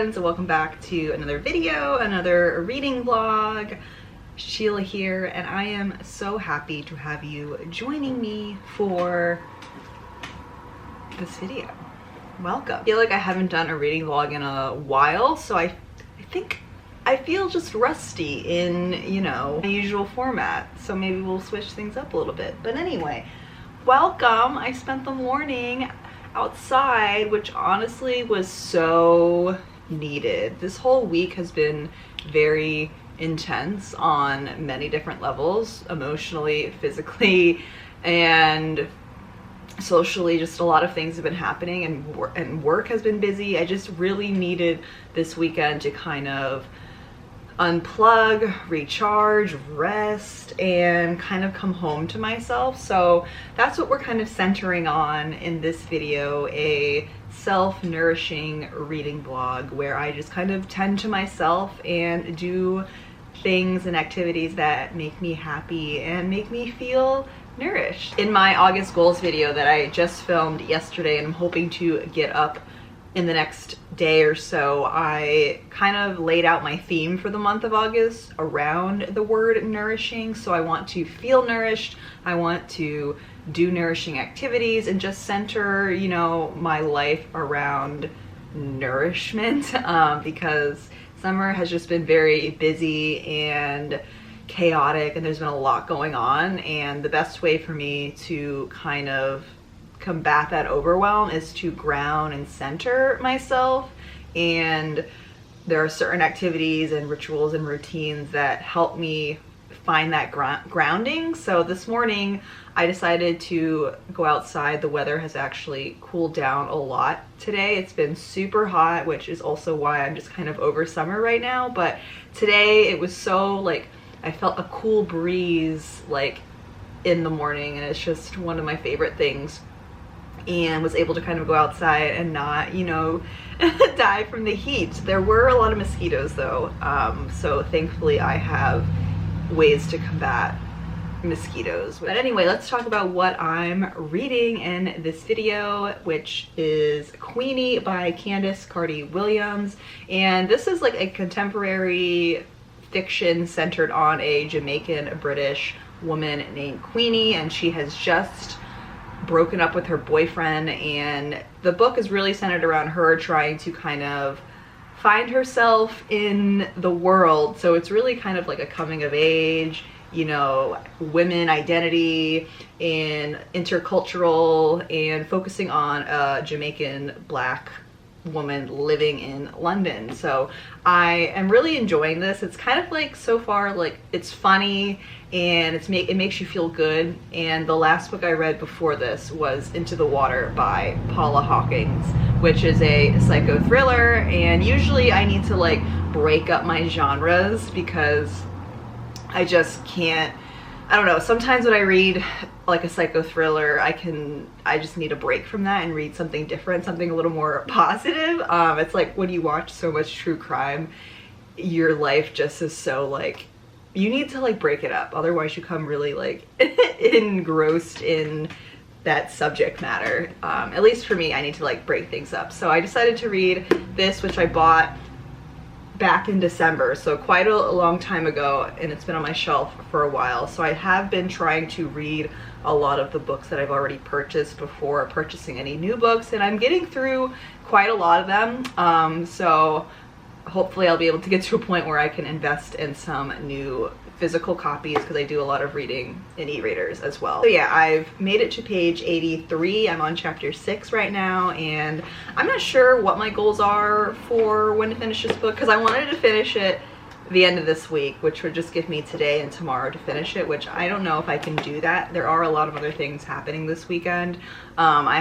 friends, and welcome back to another video, another reading vlog. Sheila here, and I am so happy to have you joining me for this video. Welcome. I feel like I haven't done a reading vlog in a while, so I think I feel just rusty in, you know, my usual format, so maybe we'll switch things up a little bit. But anyway, welcome. I spent the morning outside, which honestly was so needed. This whole week has been very intense on many different levels, emotionally, physically, and socially. Just a lot of things have been happening, and work has been busy. I just really needed this weekend to kind of unplug, recharge, rest, and kind of come home to myself. So that's what we're kind of centering on in this video, a self-nourishing reading vlog where I just kind of tend to myself and do things and activities that make me happy and make me feel nourished. In my August goals video that I just filmed yesterday and I'm hoping to get up in the next day or so, I kind of laid out my theme for the month of August around the word nourishing. So I want to feel nourished, I want to do nourishing activities, and just center, you know, my life around nourishment, because summer has just been very busy and chaotic, and there's been a lot going on, and the best way for me to kind of combat that overwhelm is to ground and center myself. And there are certain activities and rituals and routines that help me find that grounding. So this morning I decided to go outside. The weather has actually cooled down a lot today. It's been super hot, which is also why I'm just kind of over summer right now. But today it was so, like, I felt a cool breeze like in the morning, and it's just one of my favorite things, and was able to kind of go outside and not, you know, die from the heat. There were a lot of mosquitoes though, so thankfully I have ways to combat mosquitoes. But anyway, let's talk about what I'm reading in this video, which is Queenie by Candice Carty-Willliams. And this is like a contemporary fiction centered on a Jamaican British woman named Queenie, and she has just broken up with her boyfriend, and the book is really centered around her trying to kind of find herself in the world. So it's really kind of like a coming of age, you know, women identity and intercultural, and focusing on a Jamaican Black woman living in London. So I am really enjoying this. It's kind of like, so far, like, it's funny and it makes you feel good. And the last book I read before this was Into the Water by Paula Hawkins, which is a psycho thriller, and usually I need to like break up my genres because I just can't, I don't know, sometimes when I read like a psycho thriller, I just need a break from that and read something different, something a little more positive. It's like when you watch so much true crime, your life just is so like, you need to like break it up, otherwise you come really like engrossed in that subject matter. At least for me, I need to like break things up. So I decided to read this, which I bought back in December, so quite a long time ago, and it's been on my shelf for a while. So I have been trying to read a lot of the books that I've already purchased before purchasing any new books, and I'm getting through quite a lot of them. So hopefully I'll be able to get to a point where I can invest in some new physical copies, because I do a lot of reading in e-readers as well. So yeah, I've made it to page 83. I'm on chapter 6 right now, and I'm not sure what my goals are for when to finish this book, because I wanted to finish it the end of this week, which would just give me today and tomorrow to finish it, which I don't know if I can do that. There are a lot of other things happening this weekend. I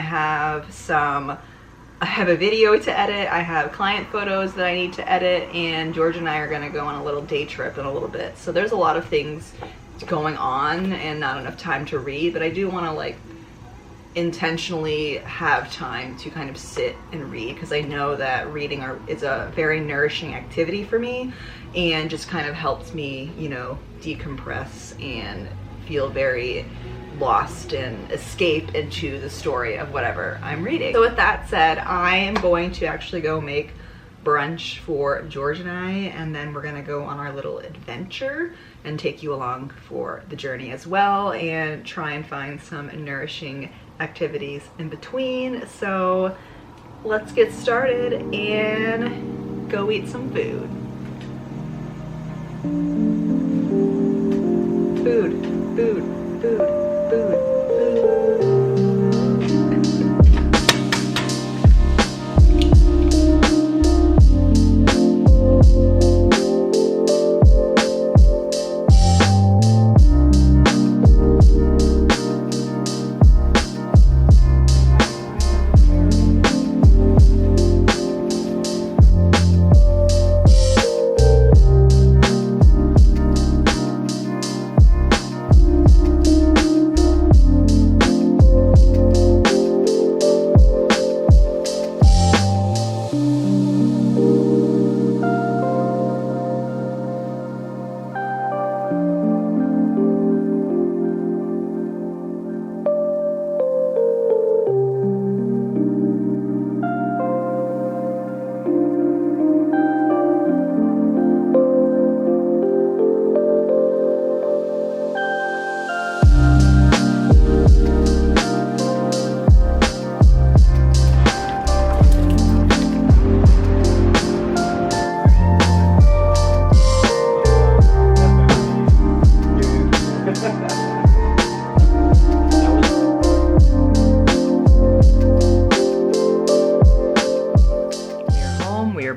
have a video to edit, I have client photos that I need to edit, and George and I are gonna go on a little day trip in a little bit. So there's a lot of things going on and not enough time to read, but I do wanna like intentionally have time to kind of sit and read, because I know that reading is a very nourishing activity for me, and just kind of helps me, you know, decompress and feel very lost and escape into the story of whatever I'm reading. So with that said, I am going to actually go make brunch for George and I, and then we're gonna go on our little adventure and take you along for the journey as well and try and find some nourishing activities in between. So let's get started and go eat some food. Food, food, food, food, food.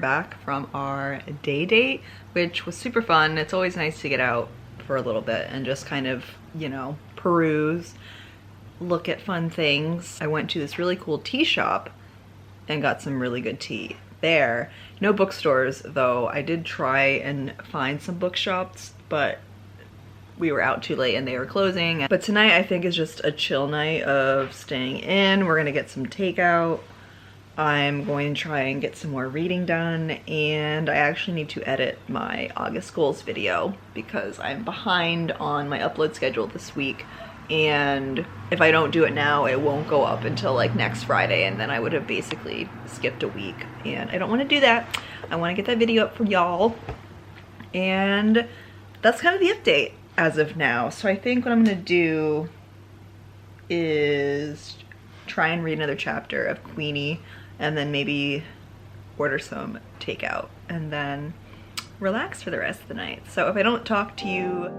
Back from our day date, which was super fun. It's always nice to get out for a little bit and just kind of, you know, peruse, look at fun things. I went to this really cool tea shop and got some really good tea there. No bookstores though. I did try and find some bookshops, but we were out too late and they were closing. But tonight I think is just a chill night of staying in. We're gonna get some takeout. I'm going to try and get some more reading done, and I actually need to edit my August goals video because I'm behind on my upload schedule this week, and if I don't do it now it won't go up until like next Friday, and then I would have basically skipped a week, and I don't want to do that. I want to get that video up for y'all, and that's kind of the update as of now. So I think what I'm going to do is try and read another chapter of Queenie, and then maybe order some takeout and then relax for the rest of the night. So if I don't talk to you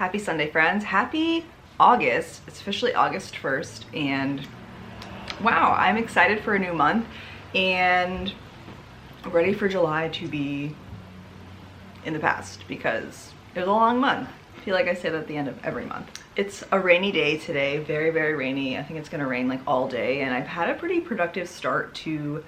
Happy Sunday, friends. Happy August. It's officially August 1st, and wow, I'm excited for a new month and ready for July to be in the past because it was a long month. I feel like I say that at the end of every month. It's a rainy day today, very, very rainy. I think it's gonna rain like all day, and I've had a pretty productive start to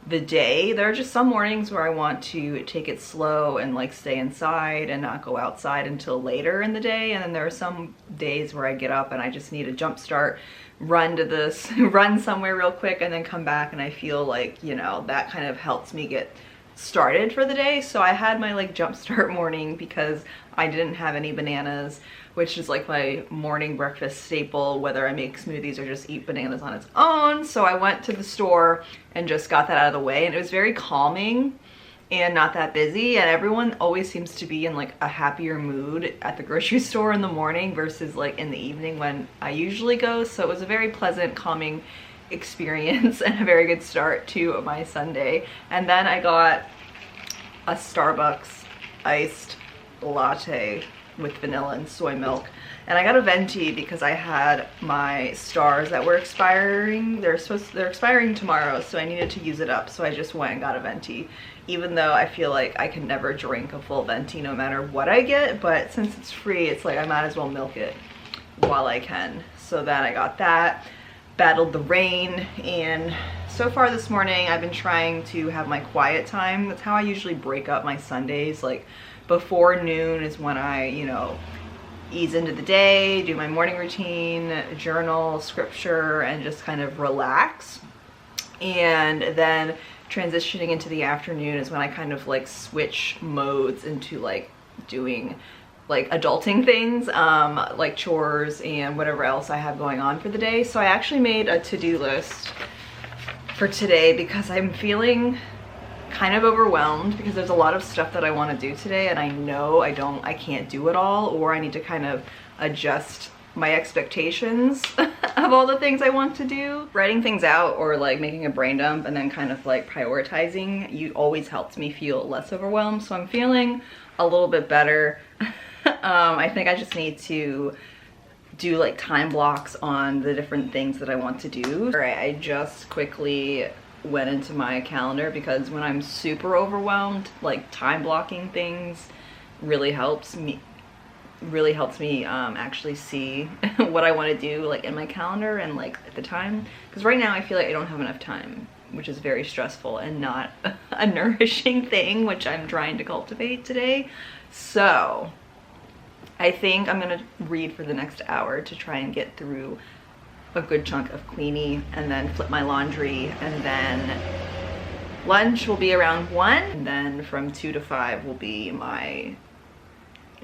the day. There are just some mornings where I want to take it slow and like stay inside and not go outside until later in the day. And then there are some days where I get up and I just need a jump start, run to this, run somewhere real quick and then come back, and I feel like, you know, that kind of helps me get started for the day. So I had my like jump start morning because I didn't have any bananas, which is like my morning breakfast staple, whether I make smoothies or just eat bananas on its own. So I went to the store and just got that out of the way, and it was very calming and not that busy, and everyone always seems to be in like a happier mood at the grocery store in the morning versus like in the evening when I usually go. So it was a very pleasant, calming experience and a very good start to my Sunday. And then I got a Starbucks iced latte with vanilla and soy milk, and I got a venti because I had my stars that were expiring. They're expiring tomorrow, so I needed to use it up, so I just went and got a venti, even though I feel like I can never drink a full venti no matter what I get, but since it's free, it's like I might as well milk it while I can. So then I got that, battled the rain, and so far this morning I've been trying to have my quiet time. That's how I usually break up my Sundays. Like before noon is when I, you know, ease into the day, do my morning routine, journal, scripture, and just kind of relax. And then transitioning into the afternoon is when I kind of like switch modes into like doing like adulting things, like chores and whatever else I have going on for the day. So I actually made a to-do list for today because I'm feeling kind of overwhelmed because there's a lot of stuff that I want to do today, and I know I can't do it all, or I need to kind of adjust my expectations of all the things I want to do. Writing things out or like making a brain dump and then kind of like prioritizing always helps me feel less overwhelmed. So I'm feeling a little bit better. I think I just need to do like time blocks on the different things that I want to do. All right, I just quickly went into my calendar because when I'm super overwhelmed, like time blocking things really helps me actually see what I want to do like in my calendar and like at the time, because right now I feel like I don't have enough time, which is very stressful and not a nourishing thing, which I'm trying to cultivate today. So I think I'm gonna read for the next hour to try and get through a good chunk of Queenie, and then flip my laundry, and then lunch will be around 1, and then from 2 to 5 will be my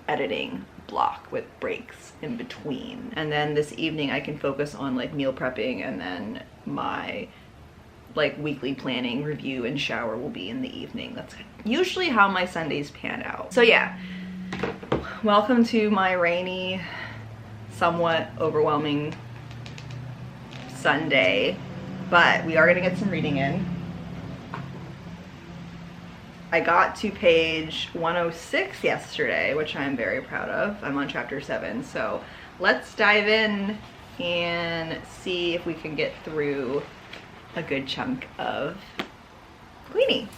editing block with breaks in between. And then this evening I can focus on like meal prepping, and then my like weekly planning, review, and shower will be in the evening. That's usually how my Sundays pan out. So yeah, welcome to my rainy, somewhat overwhelming Sunday, but we are gonna get some reading in. I got to page 106 yesterday, which I'm very proud of. I'm on chapter 7, so let's dive in and see if we can get through a good chunk of Queenie.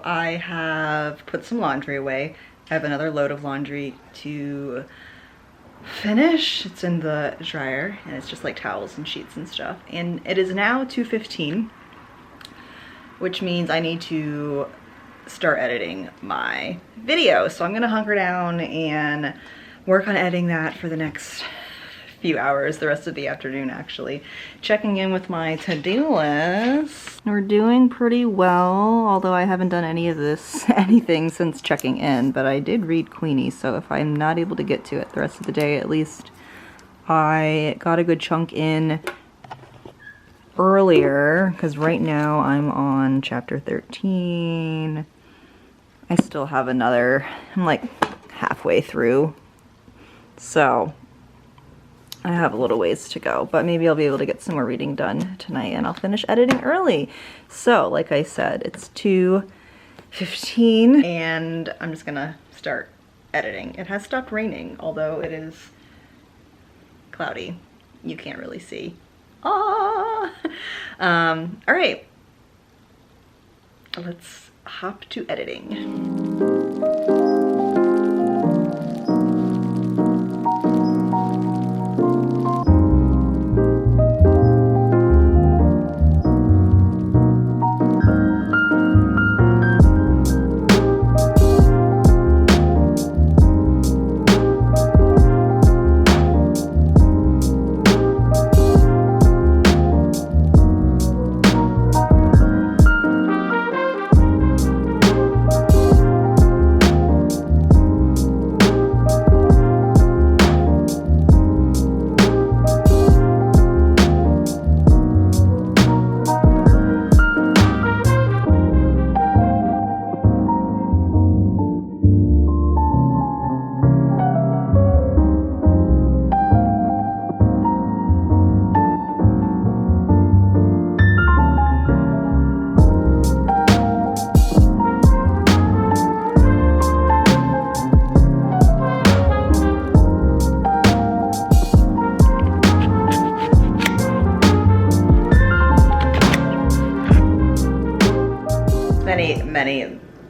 I have put some laundry away. I have another load of laundry to finish. It's in the dryer and it's just like towels and sheets and stuff. And it is now 2:15, which means I need to start editing my video. So I'm gonna hunker down and work on editing that for the next few hours, the rest of the afternoon actually. Checking in with my to-do list. We're doing pretty well, although I haven't done anything since checking in, but I did read Queenie, so if I'm not able to get to it the rest of the day, at least I got a good chunk in earlier, because right now I'm on chapter 13. I still have another, I'm like halfway through, so I have a little ways to go, but maybe I'll be able to get some more reading done tonight and I'll finish editing early. So like I said, it's 2:15 and I'm just gonna start editing. It has stopped raining, although it is cloudy. You can't really see. All right, let's hop to editing.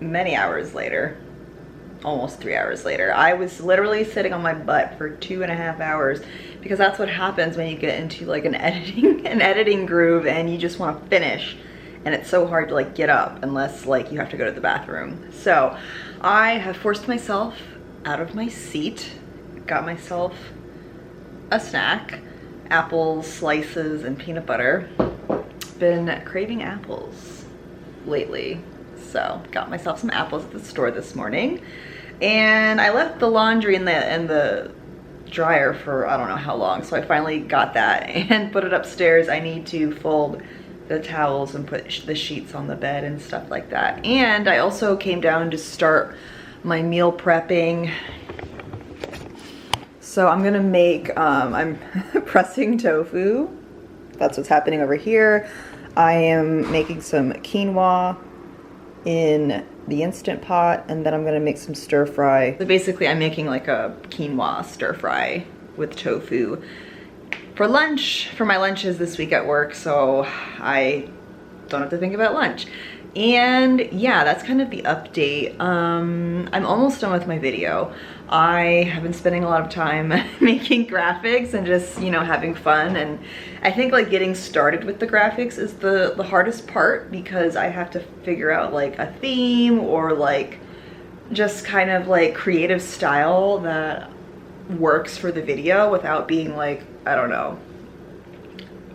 Many hours later, almost 3 hours later, I was literally sitting on my butt for 2.5 hours, because that's what happens when you get into like an editing groove and you just want to finish, and it's so hard to like get up unless like you have to go to the bathroom. So I have forced myself out of my seat, got myself a snack, apples, slices, and peanut butter. Been craving apples lately. So got myself some apples at the store this morning, and I left the laundry in the dryer for I don't know how long, so I finally got that and put it upstairs. I need to fold the towels and put the sheets on the bed and stuff like that. And I also came down to start my meal prepping. So I'm gonna make, I'm pressing tofu. That's what's happening over here. I am making some quinoa in the Instant Pot, and then I'm gonna make some stir fry. So basically I'm making like a quinoa stir fry with tofu for lunch, for my lunches this week at work, so I don't have to think about lunch. And yeah, that's kind of the update. I'm almost done with my video. I have been spending a lot of time making graphics and just, you know, having fun. And I think like getting started with the graphics is the hardest part, because I have to figure out like a theme or like just kind of like creative style that works for the video without being like, I don't know,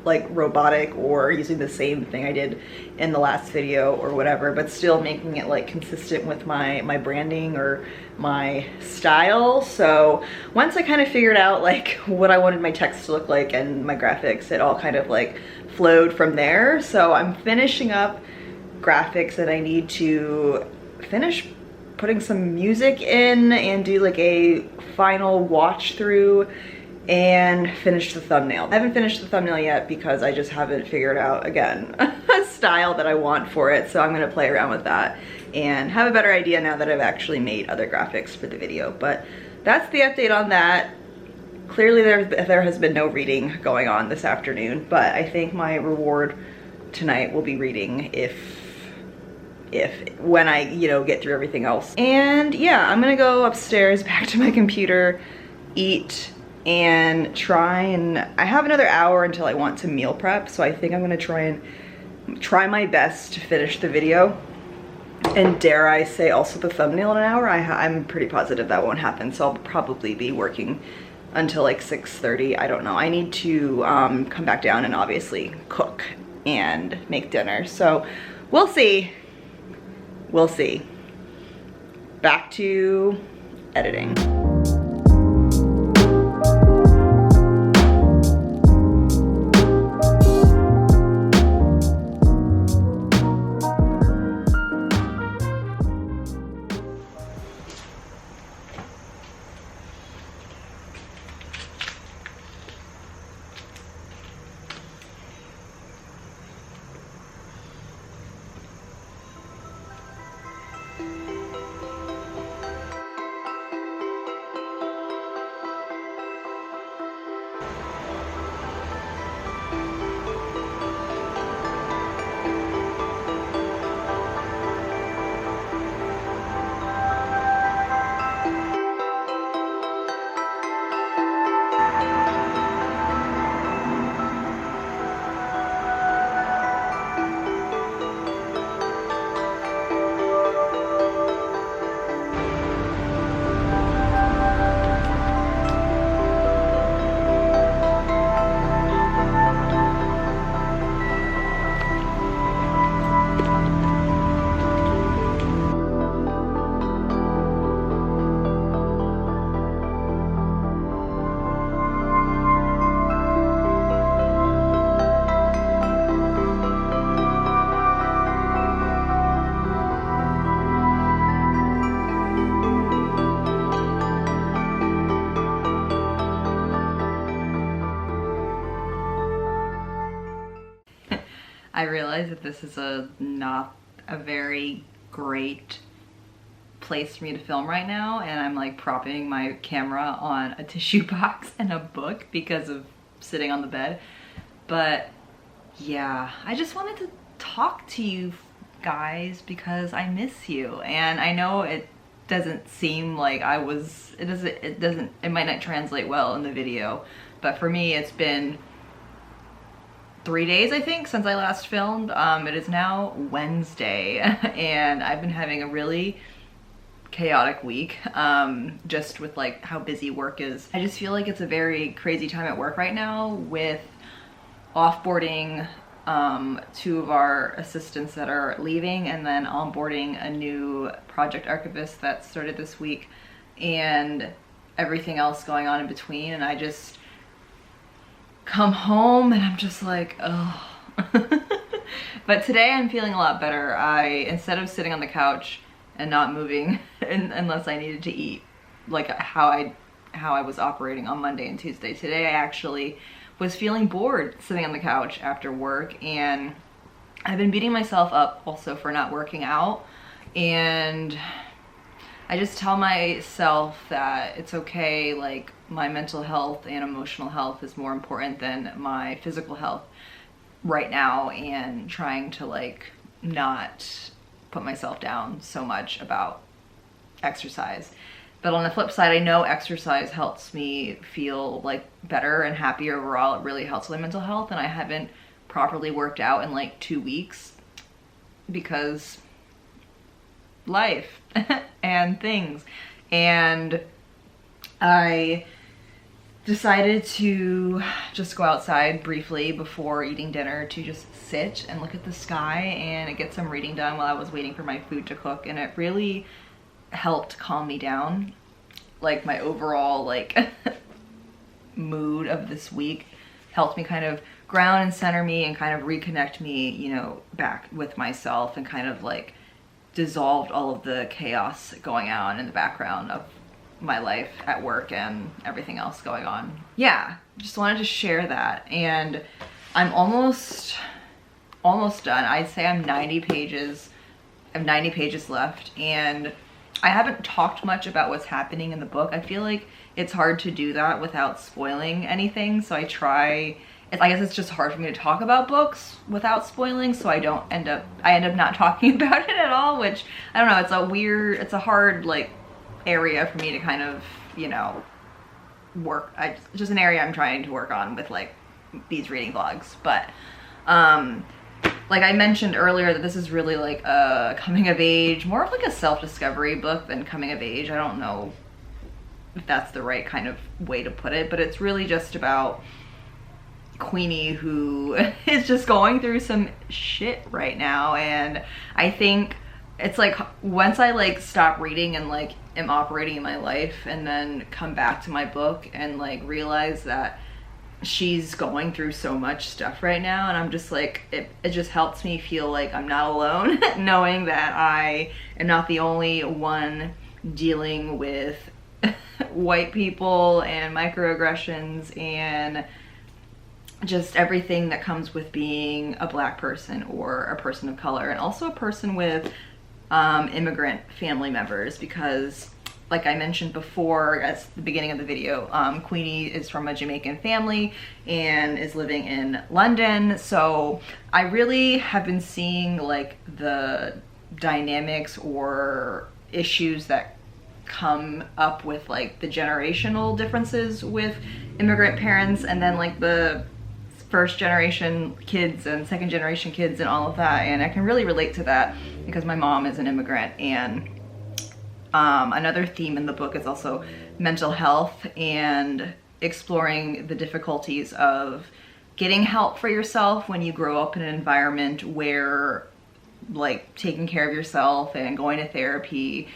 like robotic or using the same thing I did in the last video or whatever, but still making it like consistent with my branding or my style. So once I kind of figured out like what I wanted my text to look like and my graphics, it all kind of like flowed from there. So I'm finishing up graphics that I need to finish putting some music in and do like a final watch through and finish the thumbnail. I haven't finished the thumbnail yet because I just haven't figured out, again, a style that I want for it. So I'm gonna play around with that and have a better idea now that I've actually made other graphics for the video. But that's the update on that. Clearly there has been no reading going on this afternoon, but I think my reward tonight will be reading if when I, you know, get through everything else. And yeah, I'm gonna go upstairs back to my computer, eat, and I have another hour until I want to meal prep, so I think I'm gonna try my best to finish the video. And dare I say also the thumbnail in an hour. I'm pretty positive that won't happen, so I'll probably be working until like 6:30. I don't know. I need to come back down and obviously cook and make dinner, so we'll see. We'll see. Back to editing. I realize that this is not a very great place for me to film right now, and I'm like propping my camera on a tissue box and a book because of sitting on the bed. But yeah, I just wanted to talk to you guys because I miss you, and I know it doesn't seem like it might not translate well in the video, but for me it's been 3 days, I think, since I last filmed. It is now Wednesday, and I've been having a really chaotic week, just with like how busy work is. I just feel like it's a very crazy time at work right now with offboarding 2 of our assistants that are leaving, and then onboarding a new project archivist that started this week, and everything else going on in between. And I just come home and I'm just like, oh. But today I'm feeling a lot better. Instead of sitting on the couch and not moving unless I needed to eat, like how I was operating on Monday and Tuesday, today I actually was feeling bored sitting on the couch after work, and I've been beating myself up also for not working out. And I just tell myself that it's okay, like my mental health and emotional health is more important than my physical health right now, and trying to like not put myself down so much about exercise. But on the flip side, I know exercise helps me feel like better and happier overall. It really helps my mental health, and I haven't properly worked out in like 2 weeks because life and things. And I decided to just go outside briefly before eating dinner to just sit and look at the sky and get some reading done while I was waiting for my food to cook, and it really helped calm me down. Like my overall like mood of this week helped me kind of ground and center me and kind of reconnect me, you know, back with myself, and kind of like dissolved all of the chaos going on in the background of my life at work and everything else going on. Yeah, just wanted to share that. And I'm almost done. I'd say I'm 90 pages. I have 90 pages left, and I haven't talked much about what's happening in the book. I feel like it's hard to do that without spoiling anything, so I try I guess it's just hard for me to talk about books without spoiling, so I end up not talking about it at all, which I don't know, it's a hard like area for me to kind of, you know, it's just an area I'm trying to work on with like these reading vlogs. But like I mentioned earlier, that this is really like a coming of age, more of like a self-discovery book than coming of age. I don't know if that's the right kind of way to put it, but it's really just about Queenie, who is just going through some shit right now. And I think it's like once I like stop reading and like am operating in my life and then come back to my book and like realize that she's going through so much stuff right now, and I'm just like, it just helps me feel like I'm not alone knowing that I am not the only one dealing with white people and microaggressions and just everything that comes with being a Black person or a person of color, and also a person with immigrant family members, because like I mentioned before at the beginning of the video, Queenie is from a Jamaican family and is living in London. So I really have been seeing like the dynamics or issues that come up with like the generational differences with immigrant parents, and then like the first generation kids and second generation kids and all of that. And I can really relate to that because my mom is an immigrant. And another theme in the book is also mental health and exploring the difficulties of getting help for yourself when you grow up in an environment where like taking care of yourself and going to therapy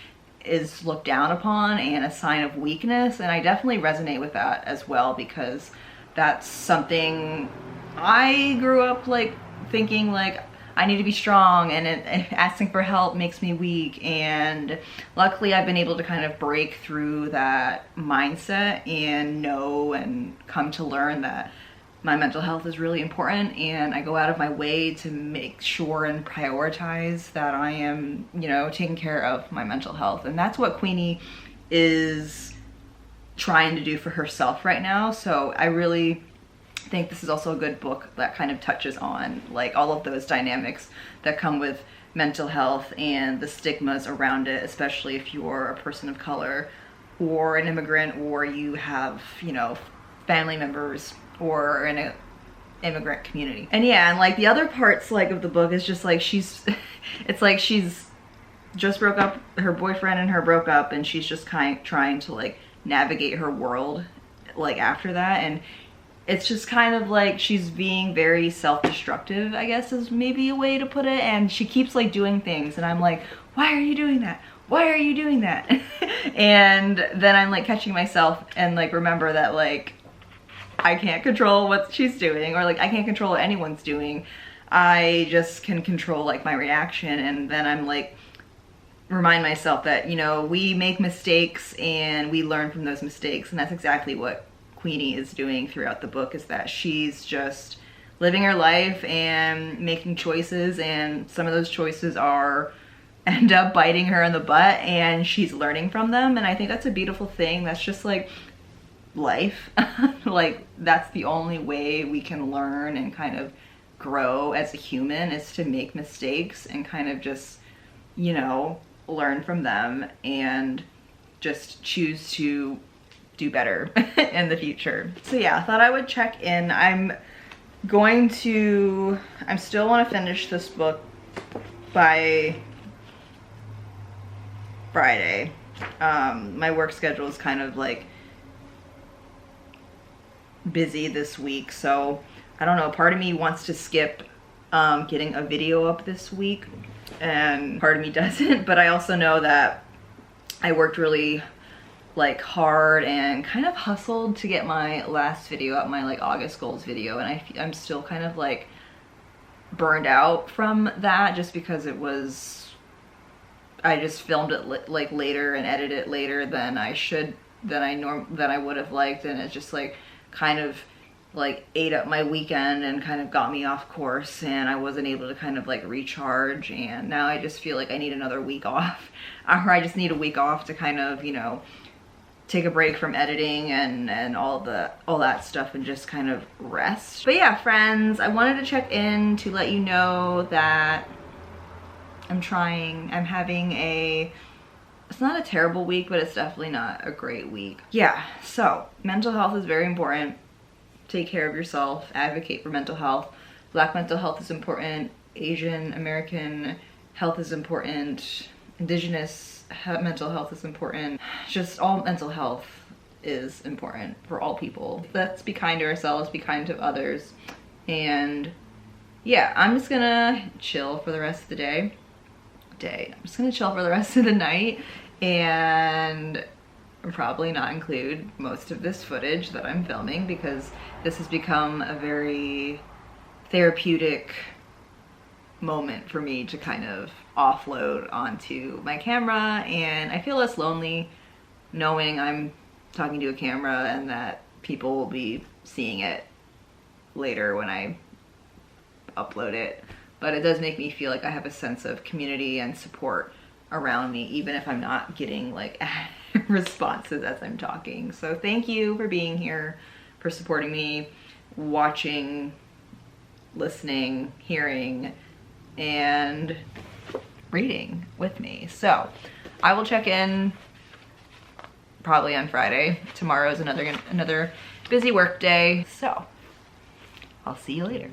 is looked down upon and a sign of weakness. And I definitely resonate with that as well, because that's something I grew up like thinking like I need to be strong, and asking for help makes me weak. And luckily I've been able to kind of break through that mindset and know and come to learn that my mental health is really important, and I go out of my way to make sure and prioritize that I am, you know, taking care of my mental health. And that's what Queenie is trying to do for herself right now. So I really think this is also a good book that kind of touches on like all of those dynamics that come with mental health and the stigmas around it, especially if you're a person of color or an immigrant, or you have, you know, family members or in an immigrant community. And yeah, and like the other parts like of the book is just like it's like she's just broke up, her boyfriend and her broke up, and she's just trying to like navigate her world like after that. And it's just kind of like she's being very self-destructive, I guess is maybe a way to put it. And she keeps like doing things and I'm like, why are you doing that? Why are you doing that? And then I'm like catching myself and like remember that like I can't control what she's doing, or like I can't control what anyone's doing. I just can control like my reaction. And then I'm like remind myself that, you know, we make mistakes and we learn from those mistakes. And that's exactly what Queenie is doing throughout the book, is that she's just living her life and making choices, and some of those choices end up biting her in the butt, and she's learning from them. And I think that's a beautiful thing. That's just like life. Like that's the only way we can learn and kind of grow as a human, is to make mistakes and kind of just, you know, learn from them and just choose to do better in the future. So yeah, I thought I would check in. I still want to finish this book by Friday. My work schedule is kind of like busy this week, so I don't know, part of me wants to skip getting a video up this week, and part of me doesn't. But I also know that I worked really like hard and kind of hustled to get my last video up, my like August goals video, and I'm still kind of like burned out from that, just because I just filmed it like later and edited it later than I would have liked, and it's just like kind of like ate up my weekend and kind of got me off course, and I wasn't able to kind of like recharge. And now I just feel like I need another week off, or I just need a week off to kind of, you know, take a break from editing and all that stuff and just kind of rest. But yeah, friends, I wanted to check in to let you know that I'm having it's not a terrible week, but it's definitely not a great week. Yeah, so mental health is very important. Take care of yourself, advocate for mental health. Black mental health is important. Asian American health is important. Indigenous mental health is important. Just all mental health is important for all people. Let's be kind to ourselves, be kind to others. And yeah, I'm just gonna chill for the rest of the day. I'm just gonna chill for the rest of the night and probably not include most of this footage that I'm filming because this has become a very therapeutic moment for me to kind of offload onto my camera, and I feel less lonely knowing I'm talking to a camera and that people will be seeing it later when I upload it. But it does make me feel like I have a sense of community and support around me, even if I'm not getting like responses as I'm talking. So thank you for being here, for supporting me, watching, listening, hearing, and reading with me. So I will check in probably on Friday. Tomorrow is another busy work day. So I'll see you later.